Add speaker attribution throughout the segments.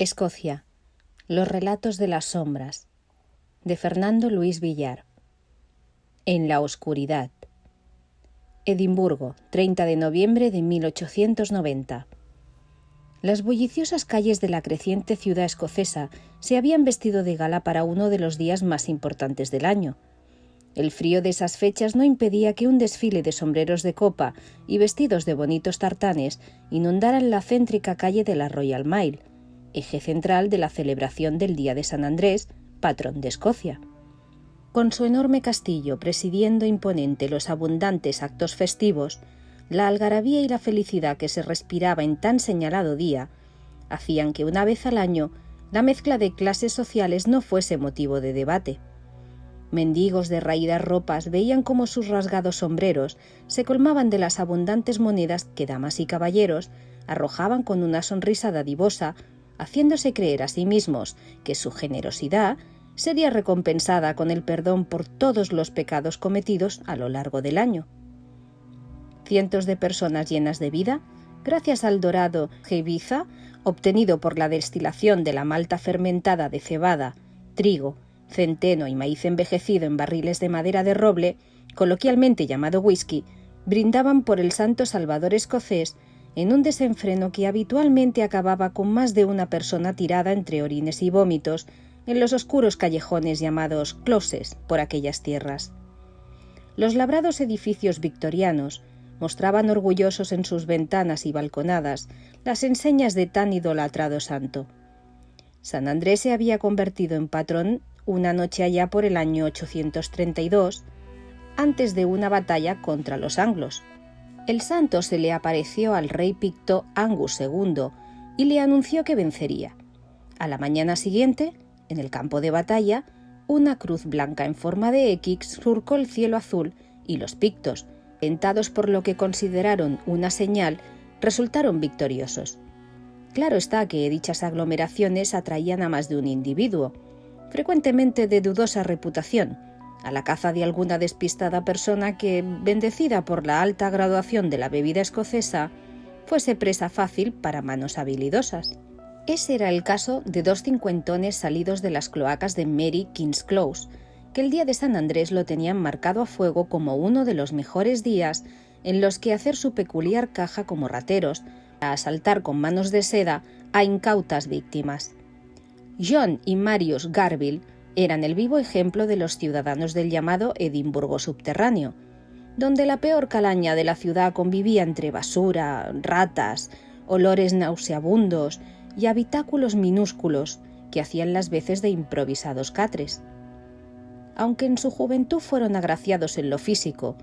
Speaker 1: Escocia. Los relatos de las sombras. De Fernando Luis Villar. En la oscuridad. Edimburgo, 30 de noviembre de 1890. Las bulliciosas calles de la creciente ciudad escocesa se habían vestido de gala para uno de los días más importantes del año. El frío de esas fechas no impedía que un desfile de sombreros de copa y vestidos de bonitos tartanes inundaran la céntrica calle de la Royal Mile, eje central de la celebración del Día de San Andrés, patrón de Escocia. Con su enorme castillo presidiendo imponente los abundantes actos festivos, la algarabía y la felicidad que se respiraba en tan señalado día hacían que una vez al año la mezcla de clases sociales no fuese motivo de debate. Mendigos de raídas ropas veían cómo sus rasgados sombreros se colmaban de las abundantes monedas que damas y caballeros arrojaban con una sonrisa dadivosa, haciéndose creer a sí mismos que su generosidad sería recompensada con el perdón por todos los pecados cometidos a lo largo del año. Cientos de personas llenas de vida, gracias al dorado gebiza, obtenido por la destilación de la malta fermentada de cebada, trigo, centeno y maíz envejecido en barriles de madera de roble, coloquialmente llamado whisky, brindaban por el santo salvador escocés en un desenfreno que habitualmente acababa con más de una persona tirada entre orines y vómitos en los oscuros callejones llamados closes por aquellas tierras. Los labrados edificios victorianos mostraban orgullosos en sus ventanas y balconadas las enseñas de tan idolatrado santo. San Andrés se había convertido en patrón una noche allá por el año 832, antes de una batalla contra los anglos. El santo se le apareció al rey picto Angus II y le anunció que vencería. A la mañana siguiente, en el campo de batalla, una cruz blanca en forma de X surcó el cielo azul y los pictos, tentados por lo que consideraron una señal, resultaron victoriosos. Claro está que dichas aglomeraciones atraían a más de un individuo, frecuentemente de dudosa reputación, a la caza de alguna despistada persona que, bendecida por la alta graduación de la bebida escocesa, fuese presa fácil para manos habilidosas. Ese era el caso de dos cincuentones salidos de las cloacas de Mary King's Close, que el día de San Andrés lo tenían marcado a fuego como uno de los mejores días en los que hacer su peculiar caja como rateros, a asaltar con manos de seda a incautas víctimas. John y Marius Garville eran el vivo ejemplo de los ciudadanos del llamado Edimburgo subterráneo, donde la peor calaña de la ciudad convivía entre basura, ratas, olores nauseabundos y habitáculos minúsculos que hacían las veces de improvisados catres. Aunque en su juventud fueron agraciados en lo físico,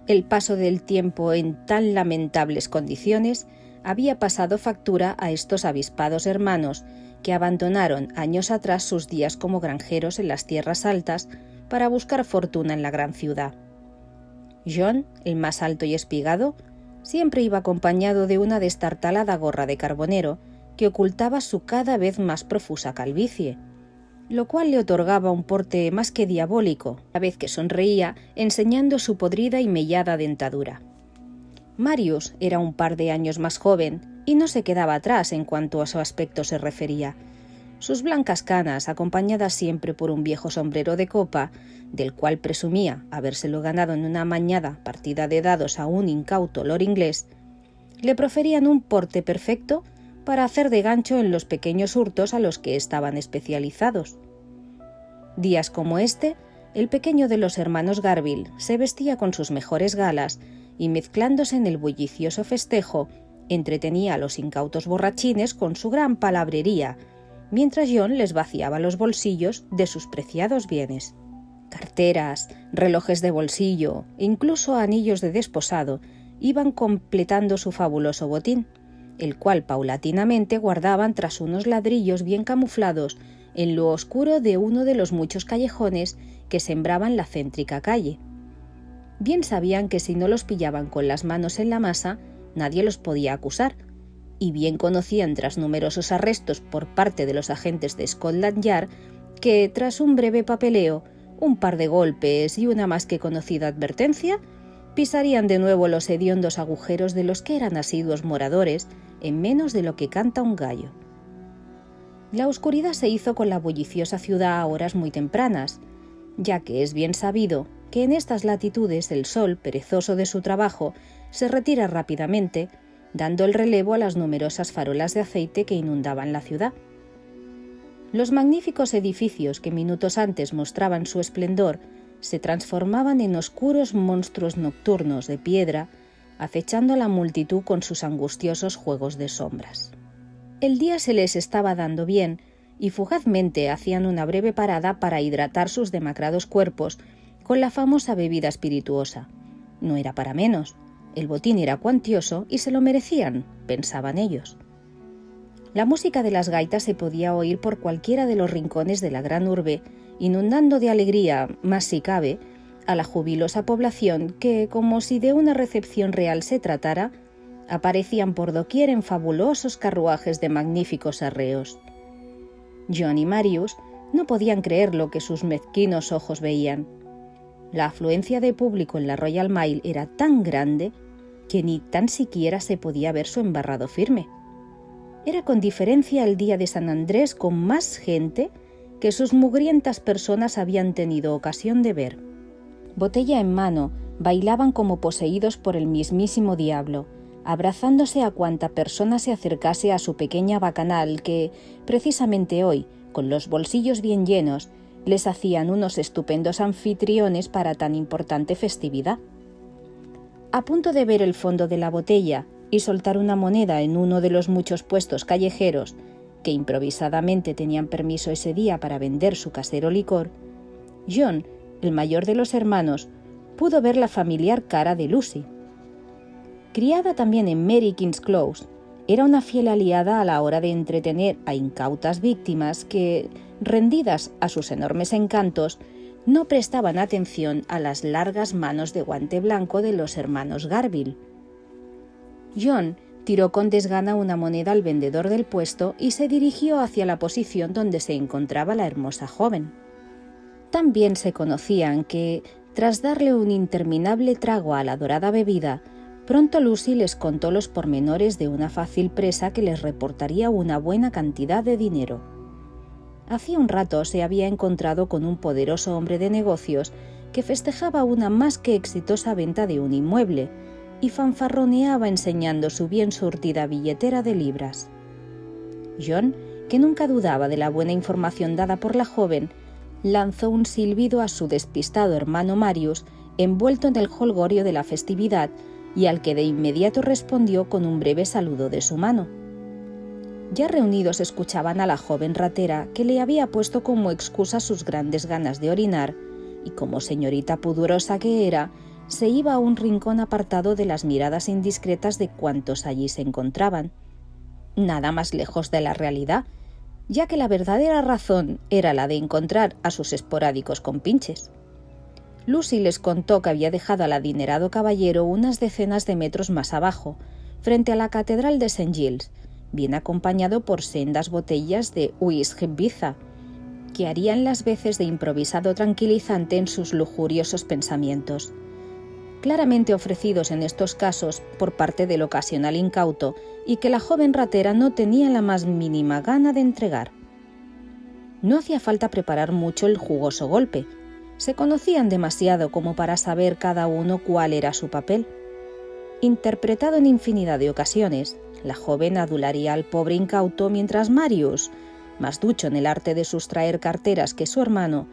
Speaker 1: el paso del tiempo en tan lamentables condiciones había pasado factura a estos avispados hermanos que abandonaron años atrás sus días como granjeros en las tierras altas para buscar fortuna en la gran ciudad. John, el más alto y espigado, siempre iba acompañado de una destartalada gorra de carbonero que ocultaba su cada vez más profusa calvicie, lo cual le otorgaba un porte más que diabólico, a vez que sonreía enseñando su podrida y mellada dentadura. Marius era un par de años más joven y no se quedaba atrás en cuanto a su aspecto se refería. Sus blancas canas, acompañadas siempre por un viejo sombrero de copa, del cual presumía habérselo ganado en una amañada partida de dados a un incauto lord inglés, le proferían un porte perfecto para hacer de gancho en los pequeños hurtos a los que estaban especializados. Días como este, el pequeño de los hermanos Garville se vestía con sus mejores galas y, mezclándose en el bullicioso festejo, entretenía a los incautos borrachines con su gran palabrería, mientras John les vaciaba los bolsillos de sus preciados bienes. Carteras, relojes de bolsillo e incluso anillos de desposado iban completando su fabuloso botín, el cual paulatinamente guardaban tras unos ladrillos bien camuflados en lo oscuro de uno de los muchos callejones que sembraban la céntrica calle. Bien sabían que si no los pillaban con las manos en la masa, nadie los podía acusar, y bien conocían tras numerosos arrestos por parte de los agentes de Scotland Yard que, tras un breve papeleo, un par de golpes y una más que conocida advertencia, pisarían de nuevo los hediondos agujeros de los que eran asiduos moradores en menos de lo que canta un gallo. La oscuridad se hizo con la bulliciosa ciudad a horas muy tempranas, ya que es bien sabido que en estas latitudes el sol, perezoso de su trabajo, se retira rápidamente, dando el relevo a las numerosas farolas de aceite que inundaban la ciudad. Los magníficos edificios que minutos antes mostraban su esplendor se transformaban en oscuros monstruos nocturnos de piedra, acechando a la multitud con sus angustiosos juegos de sombras. El día se les estaba dando bien y fugazmente hacían una breve parada para hidratar sus demacrados cuerpos con la famosa bebida espirituosa. No era para menos, el botín era cuantioso y se lo merecían, pensaban ellos. La música de las gaitas se podía oír por cualquiera de los rincones de la gran urbe, inundando de alegría, más si cabe, a la jubilosa población que, como si de una recepción real se tratara, aparecían por doquier en fabulosos carruajes de magníficos arreos. John y Marius no podían creer lo que sus mezquinos ojos veían. La afluencia de público en la Royal Mile era tan grande que ni tan siquiera se podía ver su embarrado firme. Era con diferencia el día de San Andrés con más gente que sus mugrientas personas habían tenido ocasión de ver. Botella en mano, bailaban como poseídos por el mismísimo diablo, abrazándose a cuanta persona se acercase a su pequeña bacanal que, precisamente hoy, con los bolsillos bien llenos, les hacían unos estupendos anfitriones para tan importante festividad. A punto de ver el fondo de la botella y soltar una moneda en uno de los muchos puestos callejeros que improvisadamente tenían permiso ese día para vender su casero licor, John, el mayor de los hermanos, pudo ver la familiar cara de Lucy. Criada también en Mary King's Close, era una fiel aliada a la hora de entretener a incautas víctimas que, rendidas a sus enormes encantos, no prestaban atención a las largas manos de guante blanco de los hermanos Garville. John tiró con desgana una moneda al vendedor del puesto y se dirigió hacia la posición donde se encontraba la hermosa joven. Tan bien se conocían que, tras darle un interminable trago a la dorada bebida, pronto Lucy les contó los pormenores de una fácil presa que les reportaría una buena cantidad de dinero. Hacía un rato se había encontrado con un poderoso hombre de negocios que festejaba una más que exitosa venta de un inmueble y fanfarroneaba enseñando su bien surtida billetera de libras. John, que nunca dudaba de la buena información dada por la joven, lanzó un silbido a su despistado hermano Marius, envuelto en el jolgorio de la festividad, y al que de inmediato respondió con un breve saludo de su mano. Ya reunidos escuchaban a la joven ratera que le había puesto como excusa sus grandes ganas de orinar, y como señorita pudorosa que era, se iba a un rincón apartado de las miradas indiscretas de cuantos allí se encontraban. Nada más lejos de la realidad, ya que la verdadera razón era la de encontrar a sus esporádicos compinches. Lucy les contó que había dejado al adinerado caballero unas decenas de metros más abajo, frente a la catedral de St. Giles, bien acompañado por sendas botellas de whisky Ibiza, que harían las veces de improvisado tranquilizante en sus lujuriosos pensamientos, claramente ofrecidos en estos casos por parte del ocasional incauto y que la joven ratera no tenía la más mínima gana de entregar. No hacía falta preparar mucho el jugoso golpe. Se conocían demasiado como para saber cada uno cuál era su papel. Interpretado en infinidad de ocasiones, la joven adularía al pobre incauto mientras Marius, más ducho en el arte de sustraer carteras que su hermano,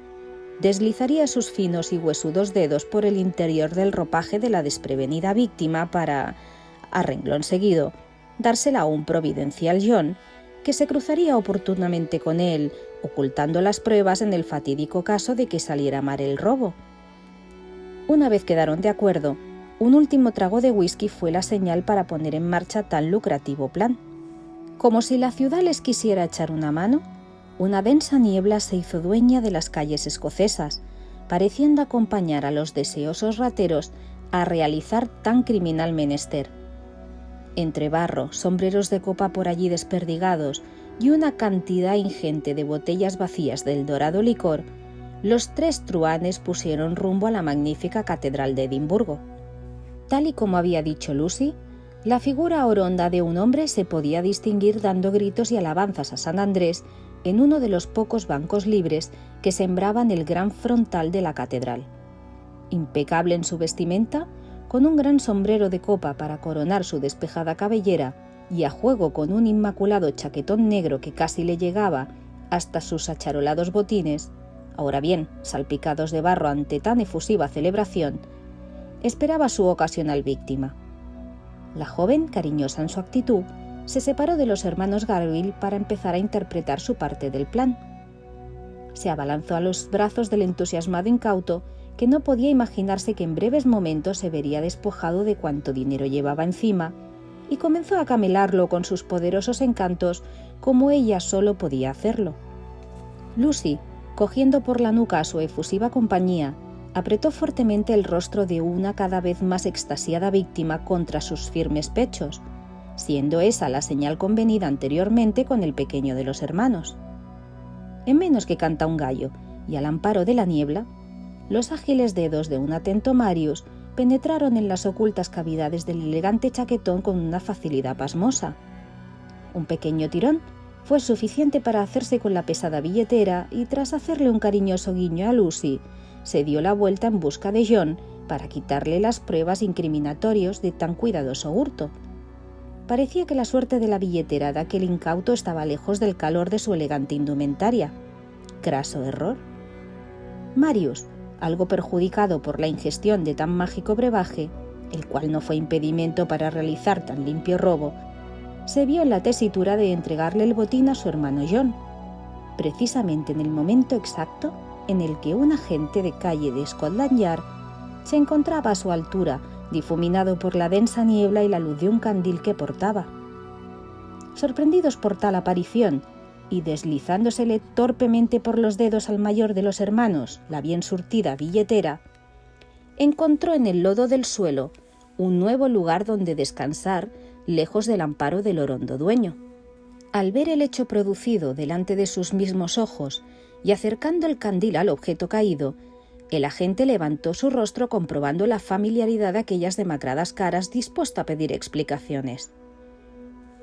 Speaker 1: deslizaría sus finos y huesudos dedos por el interior del ropaje de la desprevenida víctima para, a renglón seguido, dársela a un providencial John, que se cruzaría oportunamente con él, ocultando las pruebas en el fatídico caso de que saliera mal el robo. Una vez quedaron de acuerdo, un último trago de whisky fue la señal para poner en marcha tan lucrativo plan. Como si la ciudad les quisiera echar una mano, una densa niebla se hizo dueña de las calles escocesas, pareciendo acompañar a los deseosos rateros a realizar tan criminal menester. Entre barro, sombreros de copa por allí desperdigados y una cantidad ingente de botellas vacías del dorado licor, los tres truhanes pusieron rumbo a la magnífica catedral de Edimburgo. Tal y como había dicho Lucy, La figura oronda de un hombre se podía distinguir dando gritos y alabanzas a San Andrés en uno de los pocos bancos libres que sembraban el gran frontal de la catedral. Impecable en su vestimenta, con un gran sombrero de copa para coronar su despejada cabellera y a juego con un inmaculado chaquetón negro que casi le llegaba hasta sus acharolados botines, ahora bien salpicados de barro ante tan efusiva celebración, esperaba su ocasional víctima. La joven, cariñosa en su actitud, se separó de los hermanos Garville para empezar a interpretar su parte del plan. Se abalanzó a los brazos del entusiasmado incauto, que no podía imaginarse que en breves momentos se vería despojado de cuanto dinero llevaba encima, y comenzó a camelarlo con sus poderosos encantos como ella solo podía hacerlo. Lucy, cogiendo por la nuca a su efusiva compañía, apretó fuertemente el rostro de una cada vez más extasiada víctima contra sus firmes pechos, siendo esa la señal convenida anteriormente con el pequeño de los hermanos. En menos que canta un gallo, y al amparo de la niebla, los ágiles dedos de un atento Marius penetraron en las ocultas cavidades del elegante chaquetón con una facilidad pasmosa. Un pequeño tirón fue suficiente para hacerse con la pesada billetera y, tras hacerle un cariñoso guiño a Lucy, se dio la vuelta en busca de John para quitarle las pruebas incriminatorias de tan cuidadoso hurto. Parecía que la suerte de la billetera de aquel incauto estaba lejos del calor de su elegante indumentaria. Craso error. Marius, algo perjudicado por la ingestión de tan mágico brebaje, el cual no fue impedimento para realizar tan limpio robo, se vio en la tesitura de entregarle el botín a su hermano John, precisamente en el momento exacto en el que un agente de calle de Scotland Yard se encontraba a su altura, difuminado por la densa niebla y la luz de un candil que portaba. Sorprendidos por tal aparición, y deslizándosele torpemente por los dedos al mayor de los hermanos la bien surtida billetera, encontró en el lodo del suelo un nuevo lugar donde descansar, lejos del amparo del orondo dueño. Al ver el hecho producido delante de sus mismos ojos y acercando el candil al objeto caído, el agente levantó su rostro comprobando la familiaridad de aquellas demacradas caras dispuesto a pedir explicaciones.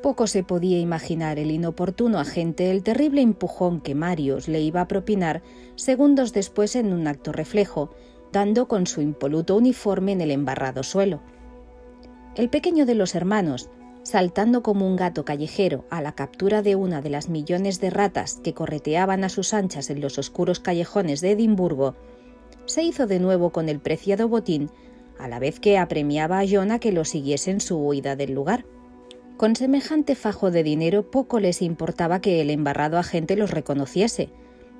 Speaker 1: Poco se podía imaginar el inoportuno agente el terrible empujón que Marius le iba a propinar segundos después en un acto reflejo, dando con su impoluto uniforme en el embarrado suelo. El pequeño de los hermanos, saltando como un gato callejero a la captura de una de las millones de ratas que correteaban a sus anchas en los oscuros callejones de Edimburgo, se hizo de nuevo con el preciado botín, a la vez que apremiaba a John a que lo siguiese en su huida del lugar. Con semejante fajo de dinero poco les importaba que el embarrado agente los reconociese.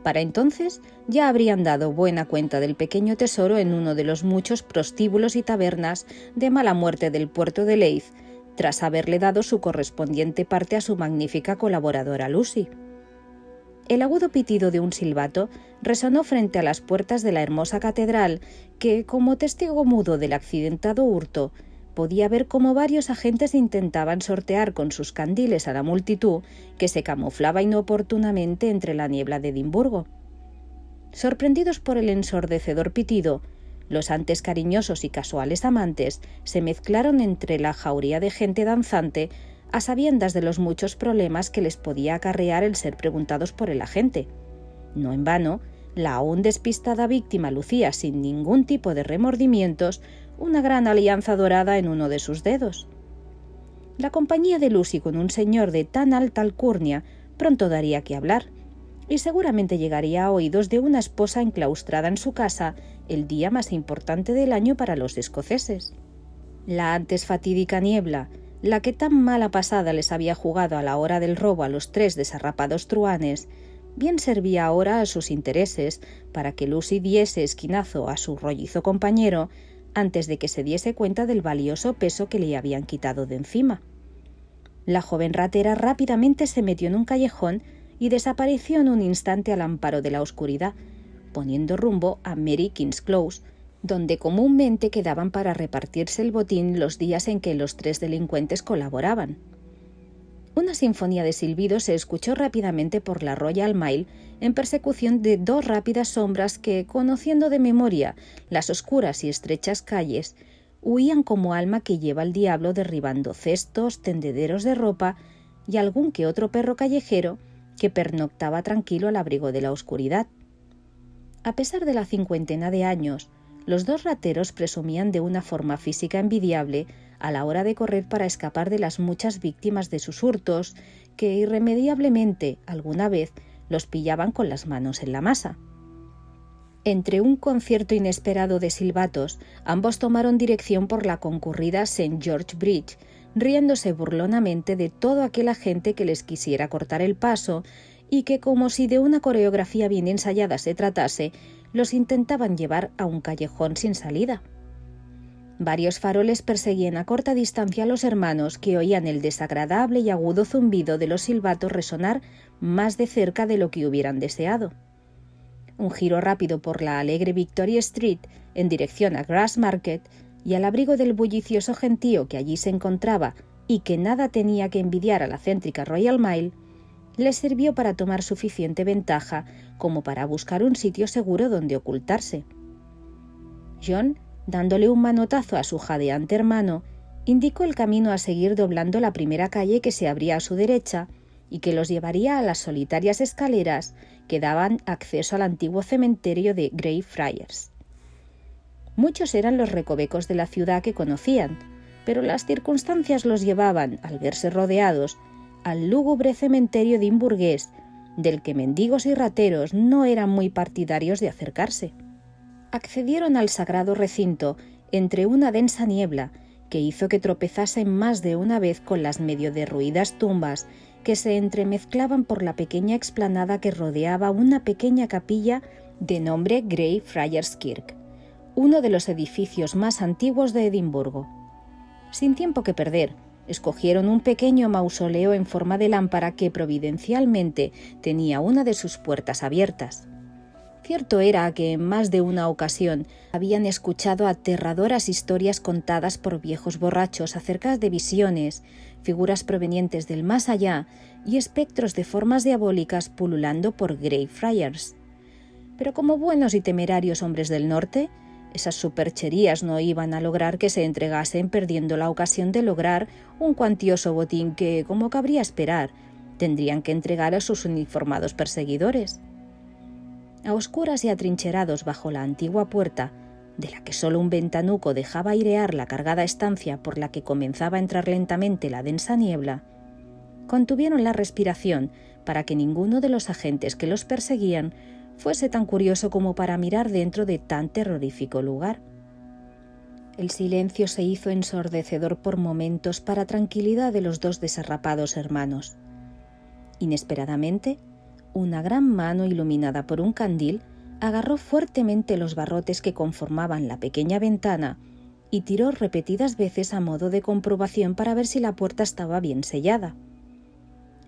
Speaker 1: Para entonces ya habrían dado buena cuenta del pequeño tesoro en uno de los muchos prostíbulos y tabernas de mala muerte del puerto de Leith, tras haberle dado su correspondiente parte a su magnífica colaboradora Lucy. El agudo pitido de un silbato resonó frente a las puertas de la hermosa catedral que, como testigo mudo del accidentado hurto, podía ver cómo varios agentes intentaban sortear con sus candiles a la multitud que se camuflaba inoportunamente entre la niebla de Edimburgo. Sorprendidos por el ensordecedor pitido, los antes cariñosos y casuales amantes se mezclaron entre la jauría de gente danzante a sabiendas de los muchos problemas que les podía acarrear el ser preguntados por el agente. No en vano, la aún despistada víctima lucía sin ningún tipo de remordimientos una gran alianza dorada en uno de sus dedos. La compañía de Lucy con un señor de tan alta alcurnia pronto daría que hablar, y seguramente llegaría a oídos de una esposa enclaustrada en su casa el día más importante del año para los escoceses. La antes fatídica niebla, la que tan mala pasada les había jugado a la hora del robo a los 3 desarrapados truhanes, bien servía ahora a sus intereses para que Lucy diese esquinazo a su rollizo compañero antes de que se diese cuenta del valioso peso que le habían quitado de encima. La joven ratera rápidamente se metió en un callejón y desapareció en un instante al amparo de la oscuridad, poniendo rumbo a Mary King's Close, donde comúnmente quedaban para repartirse el botín los días en que los 3 delincuentes colaboraban. Una sinfonía de silbidos se escuchó rápidamente por la Royal Mile en persecución de 2 rápidas sombras que, conociendo de memoria las oscuras y estrechas calles, huían como alma que lleva el diablo, derribando cestos, tendederos de ropa y algún que otro perro callejero que pernoctaba tranquilo al abrigo de la oscuridad. A pesar de la cincuentena de años, los dos rateros presumían de una forma física envidiable a la hora de correr para escapar de las muchas víctimas de sus hurtos que irremediablemente alguna vez los pillaban con las manos en la masa. Entre un concierto inesperado de silbatos, ambos tomaron dirección por la concurrida St. George Bridge, riéndose burlonamente de todo aquel agente que les quisiera cortar el paso y que, como si de una coreografía bien ensayada se tratase, los intentaban llevar a un callejón sin salida. Varios faroles perseguían a corta distancia a los hermanos, que oían el desagradable y agudo zumbido de los silbatos resonar más de cerca de lo que hubieran deseado. Un giro rápido por la alegre Victoria Street en dirección a Grassmarket y al abrigo del bullicioso gentío que allí se encontraba y que nada tenía que envidiar a la céntrica Royal Mile, les sirvió para tomar suficiente ventaja como para buscar un sitio seguro donde ocultarse. John, dándole un manotazo a su jadeante hermano, indicó el camino a seguir doblando la primera calle que se abría a su derecha y que los llevaría a las solitarias escaleras que daban acceso al antiguo cementerio de Greyfriars. Muchos eran los recovecos de la ciudad que conocían, pero las circunstancias los llevaban, al verse rodeados, al lúgubre cementerio edimburgués, del que mendigos y rateros no eran muy partidarios de acercarse. Accedieron al sagrado recinto entre una densa niebla que hizo que tropezasen más de una vez con las medio derruidas tumbas que se entremezclaban por la pequeña explanada que rodeaba una pequeña capilla de nombre Greyfriars Kirk, uno de los edificios más antiguos de Edimburgo. Sin tiempo que perder, escogieron un pequeño mausoleo en forma de lámpara que providencialmente tenía una de sus puertas abiertas. Cierto era que en más de una ocasión habían escuchado aterradoras historias contadas por viejos borrachos acerca de visiones, figuras provenientes del más allá y espectros de formas diabólicas pululando por Greyfriars. Pero como buenos y temerarios hombres del norte, esas supercherías no iban a lograr que se entregasen, perdiendo la ocasión de lograr un cuantioso botín que, como cabría esperar, tendrían que entregar a sus uniformados perseguidores. A oscuras y atrincherados bajo la antigua puerta, de la que solo un ventanuco dejaba airear la cargada estancia por la que comenzaba a entrar lentamente la densa niebla, contuvieron la respiración para que ninguno de los agentes que los perseguían fuese tan curioso como para mirar dentro de tan terrorífico lugar. El silencio se hizo ensordecedor por momentos para tranquilidad de los dos desarrapados hermanos. Inesperadamente, una gran mano iluminada por un candil agarró fuertemente los barrotes que conformaban la pequeña ventana y tiró repetidas veces a modo de comprobación para ver si la puerta estaba bien sellada.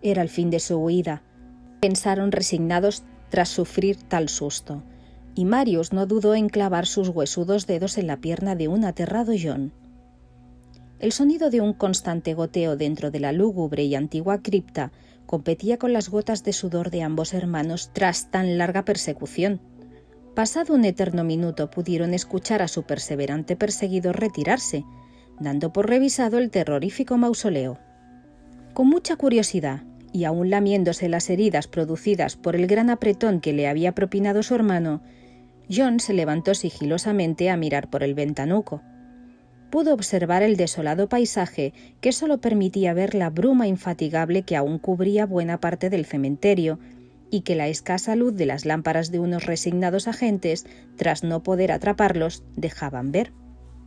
Speaker 1: Era el fin de su huida, pensaron resignados tras sufrir tal susto, y Marius no dudó en clavar sus huesudos dedos en la pierna de un aterrado John. El sonido de un constante goteo dentro de la lúgubre y antigua cripta competía con las gotas de sudor de ambos hermanos tras tan larga persecución. Pasado un eterno minuto pudieron escuchar a su perseverante perseguidor retirarse, dando por revisado el terrorífico mausoleo. Con mucha curiosidad, y aún lamiéndose las heridas producidas por el gran apretón que le había propinado su hermano, John se levantó sigilosamente a mirar por el ventanuco. Pudo observar el desolado paisaje que solo permitía ver la bruma infatigable que aún cubría buena parte del cementerio y que la escasa luz de las lámparas de unos resignados agentes, tras no poder atraparlos, dejaban ver.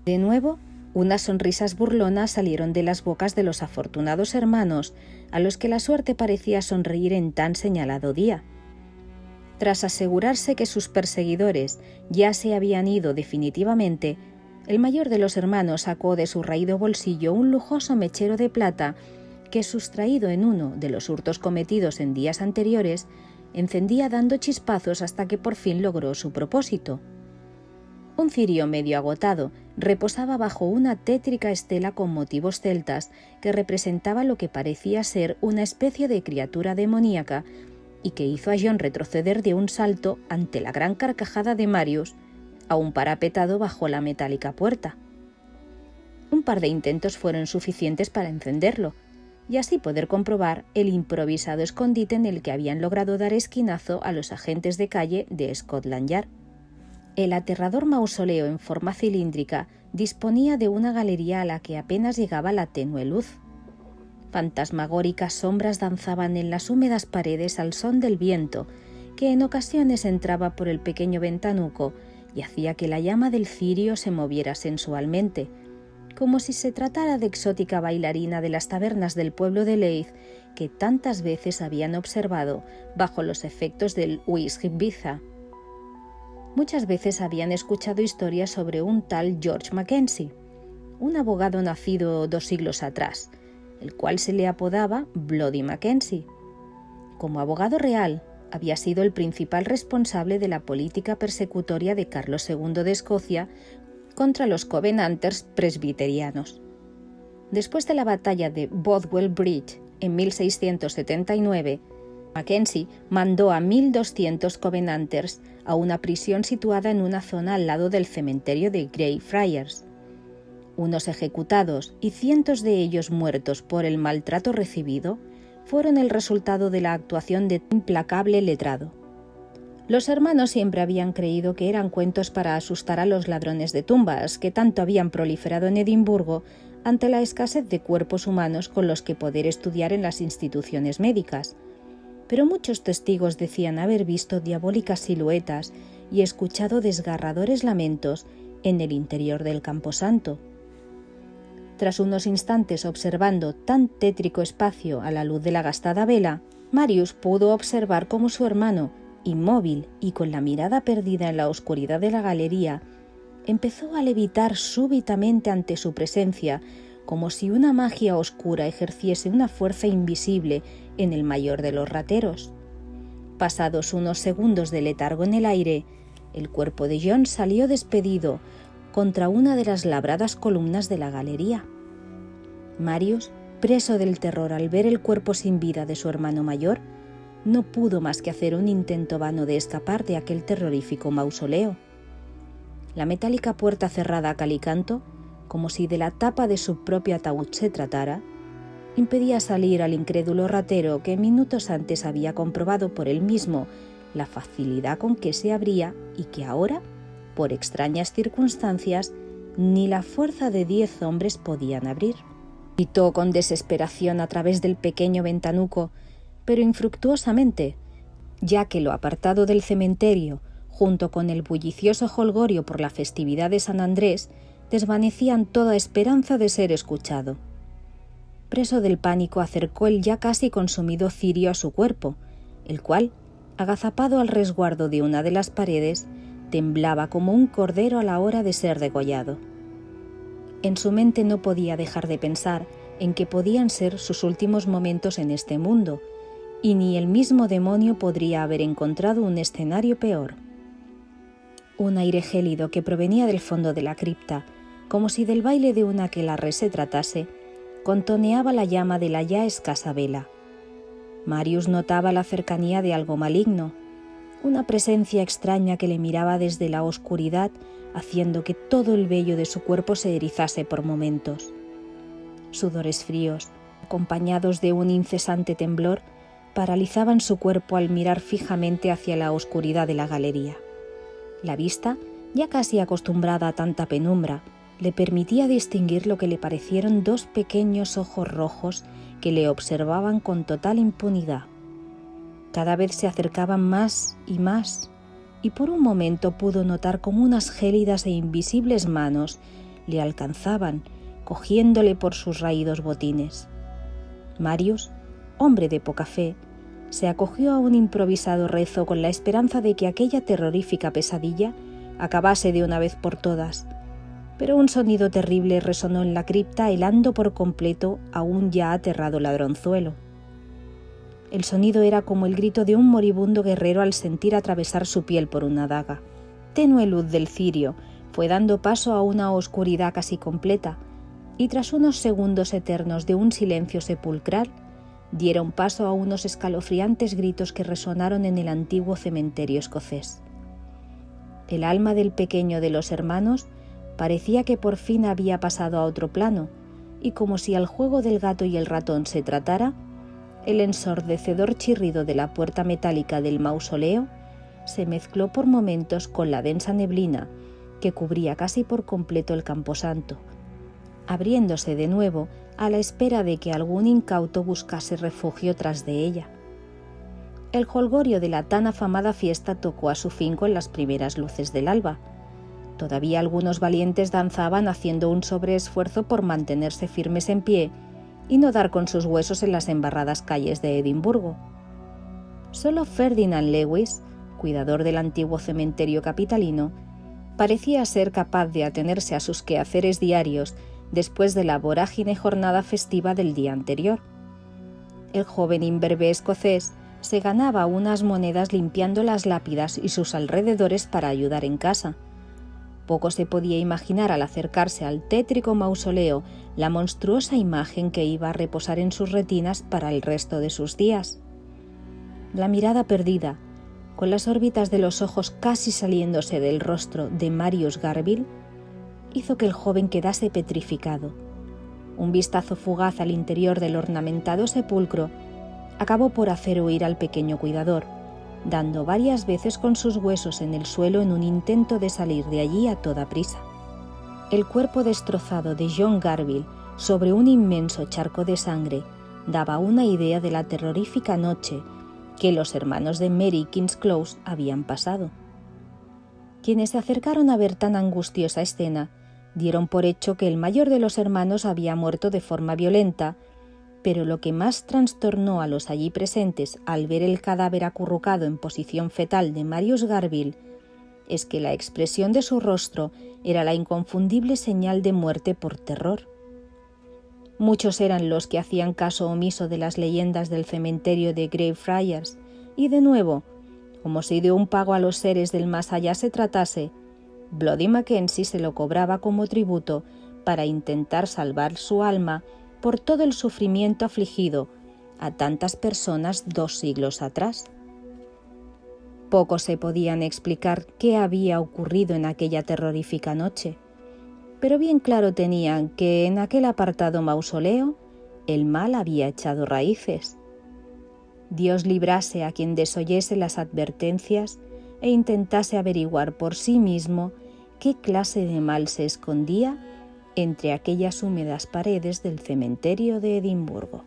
Speaker 1: De nuevo, unas sonrisas burlonas salieron de las bocas de los afortunados hermanos, a los que la suerte parecía sonreír en tan señalado día. Tras asegurarse que sus perseguidores ya se habían ido definitivamente, el mayor de los hermanos sacó de su raído bolsillo un lujoso mechero de plata que, sustraído en uno de los hurtos cometidos en días anteriores, encendía dando chispazos hasta que por fin logró su propósito. Un cirio medio agotado reposaba bajo una tétrica estela con motivos celtas que representaba lo que parecía ser una especie de criatura demoníaca y que hizo a John retroceder de un salto ante la gran carcajada de Marius, aún parapetado bajo la metálica puerta. Un par de intentos fueron suficientes para encenderlo, y así poder comprobar el improvisado escondite en el que habían logrado dar esquinazo a los agentes de calle de Scotland Yard. El aterrador mausoleo en forma cilíndrica disponía de una galería a la que apenas llegaba la tenue luz. Fantasmagóricas sombras danzaban en las húmedas paredes al son del viento, que en ocasiones entraba por el pequeño ventanuco y hacía que la llama del cirio se moviera sensualmente, como si se tratara de exótica bailarina de las tabernas del pueblo de Leith que tantas veces habían observado bajo los efectos del whisky Ibiza. Muchas veces habían escuchado historias sobre un tal George Mackenzie, un abogado nacido 2 siglos atrás, el cual se le apodaba Bloody Mackenzie. Como abogado real, había sido el principal responsable de la política persecutoria de Carlos II de Escocia contra los Covenanters presbiterianos. Después de la batalla de Bothwell Bridge en 1679, Mackenzie mandó a 1.200 Covenanters a una prisión situada en una zona al lado del cementerio de Greyfriars. Unos ejecutados y cientos de ellos muertos por el maltrato recibido fueron el resultado de la actuación de implacable letrado. Los hermanos siempre habían creído que eran cuentos para asustar a los ladrones de tumbas que tanto habían proliferado en Edimburgo ante la escasez de cuerpos humanos con los que poder estudiar en las instituciones médicas. Pero muchos testigos decían haber visto diabólicas siluetas y escuchado desgarradores lamentos en el interior del camposanto. Tras unos instantes observando tan tétrico espacio a la luz de la gastada vela, Marius pudo observar cómo su hermano, inmóvil y con la mirada perdida en la oscuridad de la galería, empezó a levitar súbitamente ante su presencia, como si una magia oscura ejerciese una fuerza invisible en el mayor de los rateros. Pasados unos segundos de letargo en el aire, el cuerpo de John salió despedido contra una de las labradas columnas de la galería. Marius, preso del terror al ver el cuerpo sin vida de su hermano mayor, no pudo más que hacer un intento vano de escapar de aquel terrorífico mausoleo. La metálica puerta cerrada a cal y canto, como si de la tapa de su propio ataúd se tratara, impedía salir al incrédulo ratero que minutos antes había comprobado por él mismo la facilidad con que se abría y que ahora, por extrañas circunstancias, ni la fuerza de 10 hombres podían abrir. Gritó con desesperación a través del pequeño ventanuco, pero infructuosamente, ya que lo apartado del cementerio, junto con el bullicioso jolgorio por la festividad de San Andrés, desvanecían toda esperanza de ser escuchado. Preso del pánico, acercó el ya casi consumido cirio a su cuerpo, el cual, agazapado al resguardo de una de las paredes, temblaba como un cordero a la hora de ser degollado. En su mente no podía dejar de pensar en que podían ser sus últimos momentos en este mundo, y ni el mismo demonio podría haber encontrado un escenario peor. Un aire gélido que provenía del fondo de la cripta, como si del baile de una aquelarre se tratase, contoneaba la llama de la ya escasa vela. Marius notaba la cercanía de algo maligno, una presencia extraña que le miraba desde la oscuridad, haciendo que todo el vello de su cuerpo se erizase por momentos. Sudores fríos, acompañados de un incesante temblor, paralizaban su cuerpo al mirar fijamente hacia la oscuridad de la galería. La vista, ya casi acostumbrada a tanta penumbra, le permitía distinguir lo que le parecieron 2 pequeños ojos rojos que le observaban con total impunidad. Cada vez se acercaban más, y por un momento pudo notar cómo unas gélidas e invisibles manos le alcanzaban, cogiéndole por sus raídos botines. Marius, hombre de poca fe, se acogió a un improvisado rezo con la esperanza de que aquella terrorífica pesadilla acabase de una vez por todas, pero un sonido terrible resonó en la cripta, helando por completo a un ya aterrado ladronzuelo. El sonido era como el grito de un moribundo guerrero al sentir atravesar su piel por una daga. Tenue luz del cirio fue dando paso a una oscuridad casi completa, y tras unos segundos eternos de un silencio sepulcral, dieron paso a unos escalofriantes gritos que resonaron en el antiguo cementerio escocés. El alma del pequeño de los hermanos Parecía que por fin había pasado a otro plano, y como si al juego del gato y el ratón se tratara, el ensordecedor chirrido de la puerta metálica del mausoleo se mezcló por momentos con la densa neblina que cubría casi por completo el camposanto, abriéndose de nuevo a la espera de que algún incauto buscase refugio tras de ella. El jolgorio de la tan afamada fiesta tocó a su fin con las primeras luces del alba. Todavía algunos valientes danzaban haciendo un sobreesfuerzo por mantenerse firmes en pie y no dar con sus huesos en las embarradas calles de Edimburgo. Solo Ferdinand Lewis, cuidador del antiguo cementerio capitalino, parecía ser capaz de atenerse a sus quehaceres diarios después de la vorágine jornada festiva del día anterior. El joven imberbe escocés se ganaba unas monedas limpiando las lápidas y sus alrededores para ayudar en casa. Poco se podía imaginar al acercarse al tétrico mausoleo la monstruosa imagen que iba a reposar en sus retinas para el resto de sus días. La mirada perdida, con las órbitas de los ojos casi saliéndose del rostro de Marius Garville, hizo que el joven quedase petrificado. Un vistazo fugaz al interior del ornamentado sepulcro acabó por hacer huir al pequeño cuidador, dando varias veces con sus huesos en el suelo en un intento de salir de allí a toda prisa. El cuerpo destrozado de John Garville sobre un inmenso charco de sangre daba una idea de la terrorífica noche que los hermanos de Mary Kingsclose habían pasado. Quienes se acercaron a ver tan angustiosa escena dieron por hecho que el mayor de los hermanos había muerto de forma violenta, pero lo que más trastornó a los allí presentes al ver el cadáver acurrucado en posición fetal de Marius Garville es que la expresión de su rostro era la inconfundible señal de muerte por terror. Muchos eran los que hacían caso omiso de las leyendas del cementerio de Greyfriars y, de nuevo, como si de un pago a los seres del más allá se tratase, Bloody Mackenzie se lo cobraba como tributo para intentar salvar su alma por todo el sufrimiento afligido a tantas personas 2 siglos atrás. Pocos se podían explicar qué había ocurrido en aquella terrorífica noche, pero bien claro tenían que en aquel apartado mausoleo el mal había echado raíces. Dios librase a quien desoyese las advertencias e intentase averiguar por sí mismo qué clase de mal se escondía entre aquellas húmedas paredes del cementerio de Edimburgo.